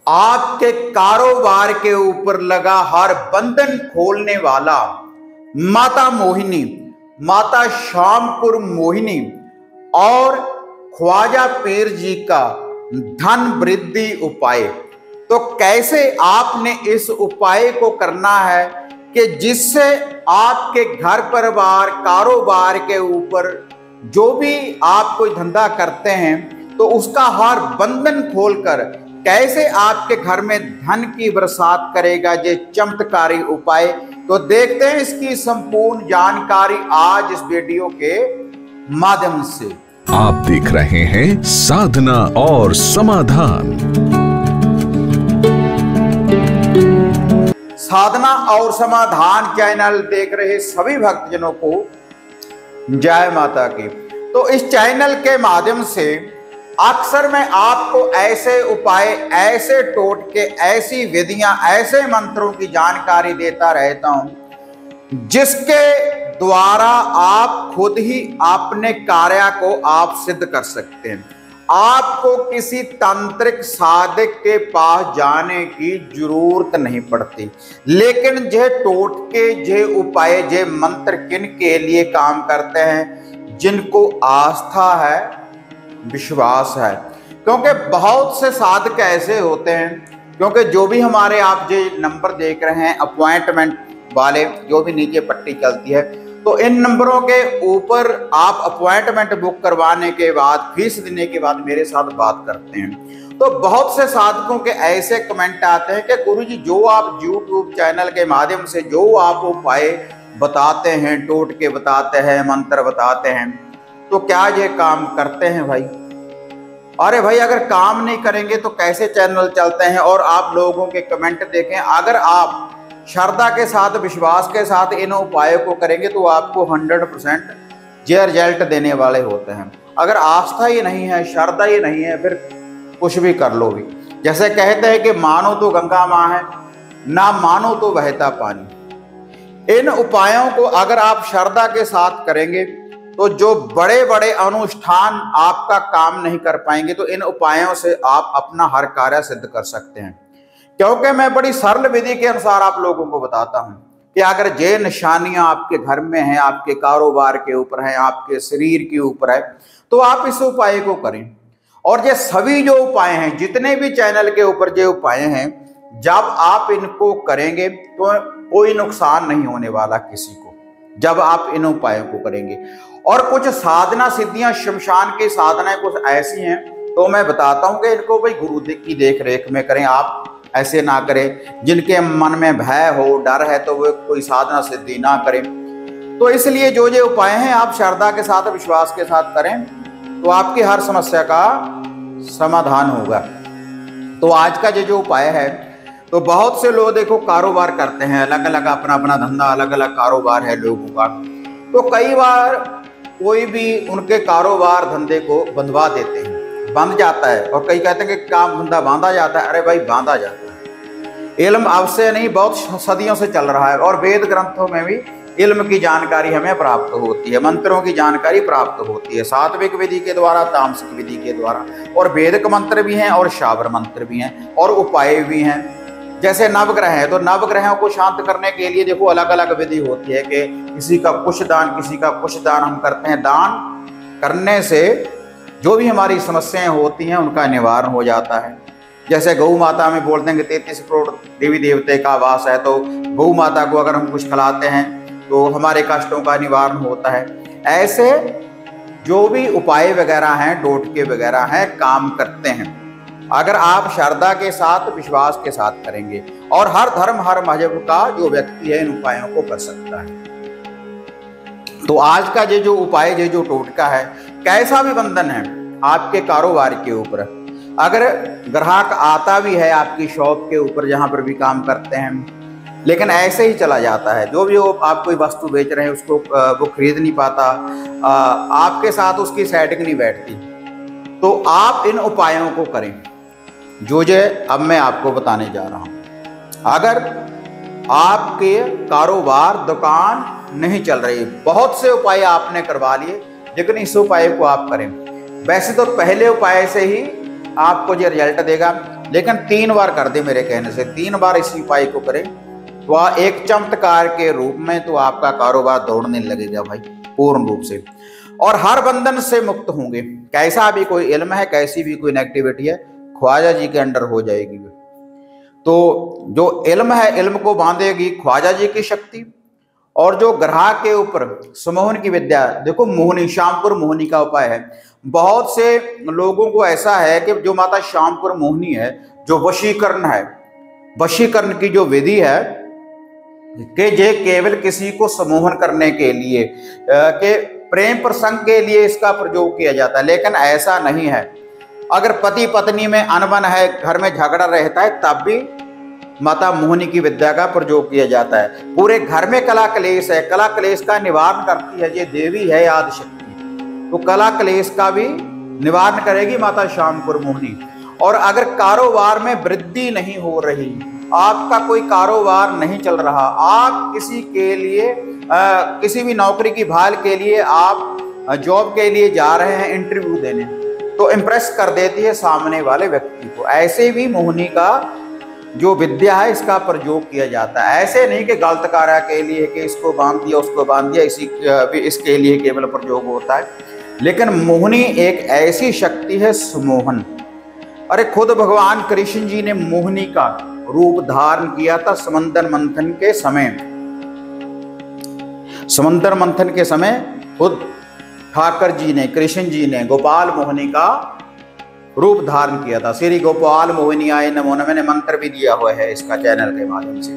आपके कारोबार के ऊपर लगा हर बंधन खोलने वाला माता मोहिनी, माता श्यामपुर मोहिनी और ख्वाजा पीर जी का धन वृद्धि उपाय। तो कैसे आपने इस उपाय को करना है कि जिससे आपके घर परिवार कारोबार के ऊपर जो भी आप कोई धंधा करते हैं तो उसका हर बंधन खोलकर कैसे आपके घर में धन की बरसात करेगा ये चमत्कारी उपाय। तो देखते हैं इसकी संपूर्ण जानकारी आज इस वीडियो के माध्यम से। आप देख रहे हैं साधना और समाधान। साधना और समाधान चैनल देख रहे सभी भक्तजनों को जय माता की। तो इस चैनल के माध्यम से अक्सर मैं आपको ऐसे उपाय, ऐसे टोटके, ऐसी विधियां, ऐसे मंत्रों की जानकारी देता रहता हूं जिसके द्वारा आप खुद ही अपने कार्य को आप सिद्ध कर सकते हैं। आपको किसी तांत्रिक साधक के पास जाने की जरूरत नहीं पड़ती। लेकिन जे टोटके, जे उपाय, जे मंत्र किन के लिए काम करते हैं? जिनको आस्था है, विश्वास है। क्योंकि बहुत से साधक ऐसे होते हैं, क्योंकि जो भी हमारे आप जो नंबर देख रहे हैं अपॉइंटमेंट वाले, जो भी नीचे पट्टी चलती है, तो इन नंबरों के ऊपर आप अपॉइंटमेंट बुक करवाने के बाद, फीस देने के बाद मेरे साथ बात करते हैं। तो बहुत से साधकों के ऐसे कमेंट आते हैं कि गुरुजी जो आप यूट्यूब चैनल के माध्यम से जो आप उपाय बताते हैं, टोटके बताते हैं, मंत्र बताते हैं, तो क्या ये काम करते हैं भाई? अरे भाई, अगर काम नहीं करेंगे तो कैसे चैनल चलते हैं? और आप लोगों के कमेंट देखें, अगर आप श्रद्धा के साथ, विश्वास के साथ इन उपायों को करेंगे तो आपको 100% ये रिजल्ट देने वाले होते हैं। अगर आस्था ही नहीं है, श्रद्धा ही नहीं है, फिर कुछ भी कर लो भी। जैसे कहते हैं कि मानो तो गंगा माँ है, ना मानो तो बहता पानी। इन उपायों को अगर आप श्रद्धा के साथ करेंगे तो जो बड़े बड़े अनुष्ठान आपका काम नहीं कर पाएंगे, तो इन उपायों से आप अपना हर कार्य सिद्ध कर सकते हैं। क्योंकि मैं बड़ी सरल विधि के अनुसार आप लोगों को बताता हूं कि अगर ये निशानियां आपके घर में हैं, आपके कारोबार के ऊपर हैं, आपके शरीर के ऊपर है, तो आप इस उपाय को करें। और ये सभी जो उपाय हैं, जितने भी चैनल के ऊपर जो उपाय हैं, जब आप इनको करेंगे तो कोई नुकसान नहीं होने वाला किसी को, जब आप इन उपायों को करेंगे। और कुछ साधना सिद्धियां, शमशान की साधनाएं कुछ ऐसी हैं, तो मैं बताता हूं कि इनको भाई गुरु की देख रेख में करें। आप ऐसे ना करें जिनके मन में भय हो, डर है, तो वो कोई साधना सिद्धि ना करें। तो इसलिए जो ये उपाय हैं आप श्रद्धा के साथ, विश्वास के साथ करें तो आपकी हर समस्या का समाधान होगा। तो आज का ये जो उपाय है, तो बहुत से लोग देखो कारोबार करते हैं, अलग अलग अपना अपना धंधा, अलग अलग कारोबार है लोगों का। तो कई बार कोई भी उनके कारोबार धंधे को बंधवा देते हैं, बंध जाता है। और कई कहते हैं कि काम धंधा बांधा जाता है। अरे भाई, बांधा जाता है। इल्म अवश्य नहीं, बहुत सदियों से चल रहा है। और वेद ग्रंथों में भी इल्म की जानकारी हमें प्राप्त होती है, मंत्रों की जानकारी प्राप्त होती है, सात्विक विधि के द्वारा, तामसिक विधि के द्वारा। और वेदिक मंत्र भी हैं और शाबर मंत्र भी हैं और उपाय भी हैं। जैसे नवग्रह है, तो नवग्रहों को शांत करने के लिए देखो अलग अलग विधि होती है कि किसी का कुछ दान, किसी का कुछ दान हम करते हैं। दान करने से जो भी हमारी समस्याएं होती हैं उनका निवारण हो जाता है। जैसे गौ माता में बोलते हैं कि 33 करोड़ देवी देवते का वास है, तो गौ माता को अगर हम कुछ खिलाते हैं तो हमारे कष्टों का निवारण होता है। ऐसे जो भी उपाय वगैरह हैं, टोटके वगैरह हैं, काम करते हैं अगर आप श्रद्धा के साथ, विश्वास के साथ करेंगे। और हर धर्म, हर मजहब का जो व्यक्ति है इन उपायों को कर सकता है। तो आज का ये जो उपाय, ये जो टोटका है, कैसा भी बंधन है आपके कारोबार के ऊपर, अगर ग्राहक आता भी है आपकी शॉप के ऊपर जहां पर भी काम करते हैं, लेकिन ऐसे ही चला जाता है, जो भी आप कोई वस्तु बेच रहे हैं उसको वो खरीद नहीं पाता, आपके साथ उसकी सेटिंग नहीं बैठती, तो आप इन उपायों को करें जो अब मैं आपको बताने जा रहा हूं। अगर आपके कारोबार, दुकान नहीं चल रही, बहुत से उपाय आपने करवा लिए, लेकिन इस उपाय को आप करें। वैसे तो पहले उपाय से ही आपको ये रिजल्ट देगा, लेकिन 3 बार कर दे मेरे कहने से, 3 बार इसी उपाय को करें तो वह एक चमत्कार के रूप में तो आपका कारोबार दौड़ने लगेगा भाई पूर्ण रूप से, और हर बंधन से मुक्त होंगे। कैसा भी कोई इल्म है, कैसी भी कोई नेगेटिविटी है, ख्वाजा जी के अंडर हो जाएगी। तो जो इल्म है, इल्म को बांधेगी ख्वाजा जी की शक्ति, और जो ग्रह के ऊपर सुमोहन की विद्या, देखो मोहनी, श्यामपुर मोहनी का उपाय है। बहुत से लोगों को ऐसा है कि जो माता श्यामपुर मोहनी है, जो वशीकरण है, वशीकरण की जो विधि है कि ये केवल किसी को सम्मोहन करने के लिए, के प्रेम प्रसंग के लिए इसका प्रयोग किया जाता है, लेकिन ऐसा नहीं है। अगर पति पत्नी में अनबन है, घर में झगड़ा रहता है, तब भी माता मोहनी की विद्या का प्रयोग किया जाता है। पूरे घर में कला क्लेश है, कला क्लेश का निवारण करती है, ये देवी है आदि शक्ति, तो कला क्लेश का भी निवारण करेगी माता श्यामपुर मोहनी। और अगर कारोबार में वृद्धि नहीं हो रही, आपका कोई कारोबार नहीं चल रहा, आप किसी के लिए किसी भी नौकरी की भाल के लिए आप जॉब के लिए जा रहे हैं इंटरव्यू देने, तो इम्प्रेस कर देती है सामने वाले व्यक्ति को। ऐसे भी मोहनी का जो विद्या है इसका प्रयोग किया जाता है। ऐसे नहीं कि गलत कार्य के लिए कि इसको बांध दिया उसको बांध दिया, इसके लिए केवल प्रयोग होता है। लेकिन मोहनी एक ऐसी शक्ति है सुमोहन। अरे खुद भगवान कृष्ण जी ने मोहनी का रूप धारण किया था समंदर मंथन के समय। समंदर मंथन के समय खुद ठाकर जी ने, कृष्ण जी ने गोपाल मोहनी का रूप धारण किया था। श्री गोपाल मोहिनी आए नमो नमः, मैंने मंत्र भी दिया हुआ है इसका चैनल के माध्यम से।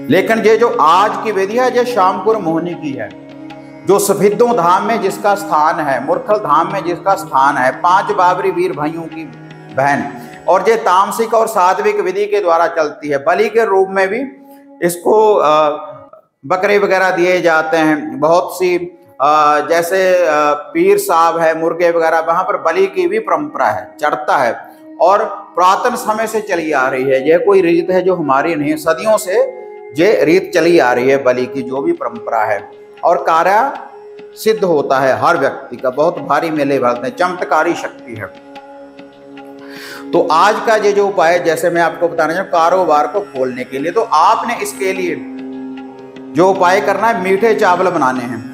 लेकिन ये जो आज की विधि है, ये श्यामपुर मोहनी की है, जो सफेदों धाम में जिसका स्थान है, मुरथल धाम में जिसका स्थान है, 5 बाबरी वीर भाइयों की बहन, और ये तामसिक और सात्विक विधि के द्वारा चलती है। बलि के रूप में भी इसको बकरे वगैरह दिए जाते हैं। बहुत सी जैसे पीर साहब है, मुर्गे वगैरह, वहां पर बलि की भी परंपरा है, चढ़ता है, और पुरातन समय से चली आ रही है। यह कोई रीत है जो हमारी नहीं है, सदियों से ये रीत चली आ रही है बलि की, जो भी परंपरा है, और कार्य सिद्ध होता है हर व्यक्ति का। बहुत भारी मेले भरते हैं, चमत्कारी शक्ति है। तो आज का ये जो उपाय, जैसे मैं आपको बताना चाहूँ कारोबार को खोलने के लिए, तो आपने इसके लिए जो उपाय करना है, मीठे चावल बनाने हैं।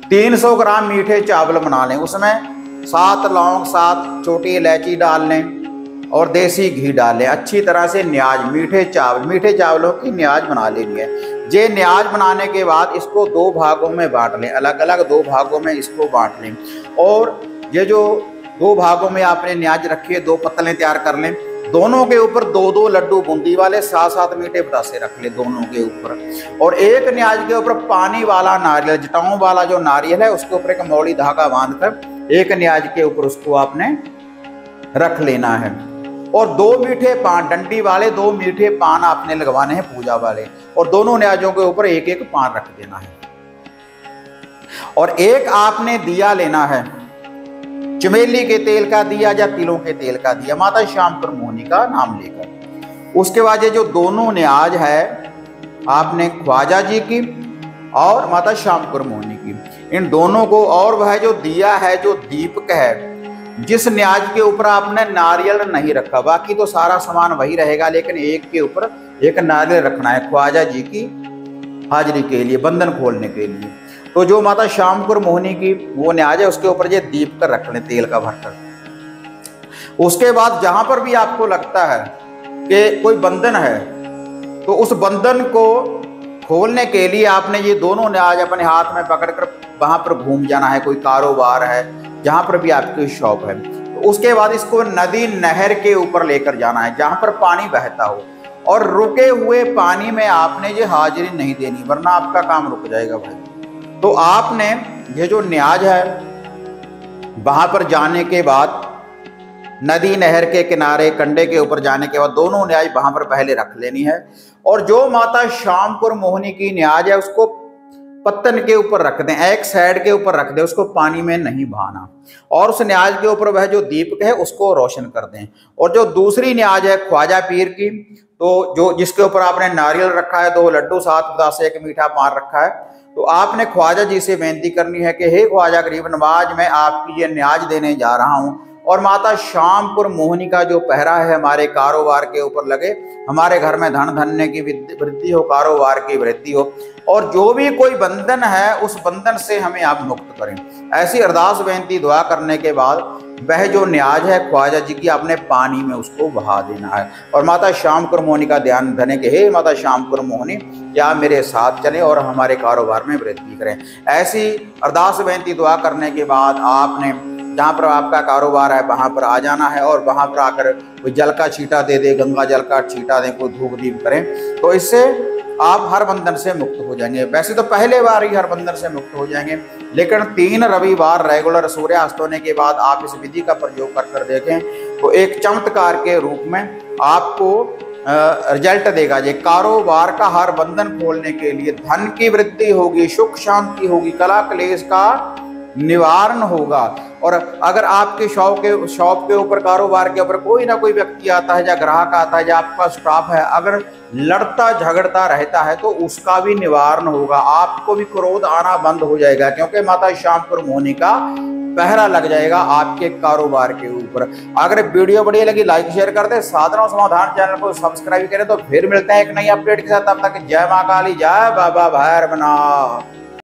300 ग्राम मीठे चावल बना लें, उसमें 7 लौंग, 7 छोटी इलायची डाल लें और देसी घी डाल लें। अच्छी तरह से न्याज, मीठे चावलों की न्याज बना लेनी है। ये न्याज बनाने के बाद इसको 2 भागों में बांट लें, अलग अलग 2 भागों में इसको बांट लें। और ये जो 2 भागों में आपने न्याज रखी है, 2 पत्तलें तैयार कर लें। दोनों के ऊपर 2-2 लड्डू बूंदी वाले, 7-7 मीठे बतासे रख ले दोनों के ऊपर। और एक न्याज के ऊपर पानी वाला नारियल, जटाओं वाला जो नारियल है, उसके ऊपर एक मौली धागा बांधकर एक न्याज के ऊपर उसको आपने रख लेना है। और 2 मीठे पान, डंडी वाले 2 मीठे पान आपने लगवाने हैं पूजा वाले, और दोनों न्याजों के ऊपर एक एक पान रख देना है। और एक आपने दिया लेना है, चमेली के तेल का दिया या तिलों के तेल का दिया, माता श्यामपुर मोहनी का नाम लेकर। उसके बाद ये जो दोनों न्याज है आपने ख्वाजा जी की और माता श्यामपुर मोहनी की, इन दोनों को, और वह जो दिया है, जो दीपक है, जिस न्याज के ऊपर आपने नारियल नहीं रखा, बाकी तो सारा सामान वही रहेगा, लेकिन एक के ऊपर एक नारियल रखना है ख्वाजा जी की हाजिरी के लिए, बंधन खोलने के लिए। तो जो माता श्यामपुर मोहनी की वो न्याज है, उसके ऊपर ये दीप कर रख लें तेल का भरकर। उसके बाद जहां पर भी आपको लगता है कि कोई बंधन है, तो उस बंधन को खोलने के लिए आपने ये दोनों न्याज अपने हाथ में पकड़कर वहां पर घूम जाना है। कोई कारोबार है, जहां पर भी आपकी शॉप है, तो उसके बाद इसको नदी नहर के ऊपर लेकर जाना है, जहां पर पानी बहता हो, और रुके हुए पानी में आपने ये हाजिरी नहीं देनी, वरना आपका काम रुक जाएगा भाई। तो आपने ये जो न्याज है, वहां पर जाने के बाद नदी नहर के किनारे कंडे के ऊपर जाने के बाद दोनों न्याज वहां पर पहले रख लेनी है। और जो माता श्यामपुर मोहनी की न्याज है, उसको पत्तन के ऊपर रख दें, एक साइड के ऊपर रख दें, उसको पानी में नहीं बहाना। और उस न्याज के ऊपर वह जो दीपक है उसको रोशन कर दें। और जो दूसरी न्याज है ख्वाजा पीर की, तो जो जिसके ऊपर आपने नारियल रखा है, 2 लड्डू, 7 बतासे, 1 मीठा पान रखा है, तो आपने ख्वाजा जी से बेनती करनी है कि हे ख्वाजा गरीब नवाज, मैं आपकी ये न्याज देने जा रहा हूँ, और माता श्यामपुर मोहिनी का जो पहरा है हमारे कारोबार के ऊपर लगे, हमारे घर में धन धन्य की वृद्धि हो, कारोबार की वृद्धि हो, और जो भी कोई बंधन है उस बंधन से हमें आप मुक्त करें। ऐसी अरदास बेनती दुआ करने के बाद वह जो न्याज है ख्वाजा जी की अपने पानी में उसको बहा देना है और माता श्यामपुर मोहिनी का ध्यान धरने के, हे माता श्यामपुर मोहिनी क्या मेरे साथ चलें और हमारे कारोबार में वृद्धि करें। ऐसी अरदास बेनती दुआ करने के बाद आपने जहाँ पर आपका कारोबार है वहाँ पर आ जाना है और वहाँ पर आकर कोई जल का छींटा दे दे, गंगा जल का छींटा दें, कोई धूप दीप करें, तो इससे आप हर बंधन से मुक्त हो जाएंगे। वैसे तो पहले बार ही हर बंधन से मुक्त हो जाएंगे, लेकिन 3 रविवार रेगुलर सूर्यास्त होने के बाद आप इस विधि का प्रयोग कर देखें तो एक चमत्कार के रूप में आपको रिजल्ट देगा। ये कारोबार का हर बंधन खोलने के लिए धन की वृद्धि होगी, सुख शांति होगी, कला क्लेश का निवारण होगा। और अगर आपके शॉप के ऊपर, कारोबार के ऊपर कोई ना कोई व्यक्ति आता है या ग्राहक आता है या आपका स्टाफ है, अगर लड़ता झगड़ता रहता है तो उसका भी निवारण होगा, आपको भी क्रोध आना बंद हो जाएगा, क्योंकि माता श्यामपुर मोहिनी का पहरा लग जाएगा आपके कारोबार के ऊपर। अगर वीडियो बढ़िया लगी लाइक शेयर कर दे, साधना और समाधान चैनल को सब्सक्राइब करें। तो फिर मिलते हैं एक नई अपडेट के साथ, तब तक जय मां काली, जय बाबा भैरवनाथ।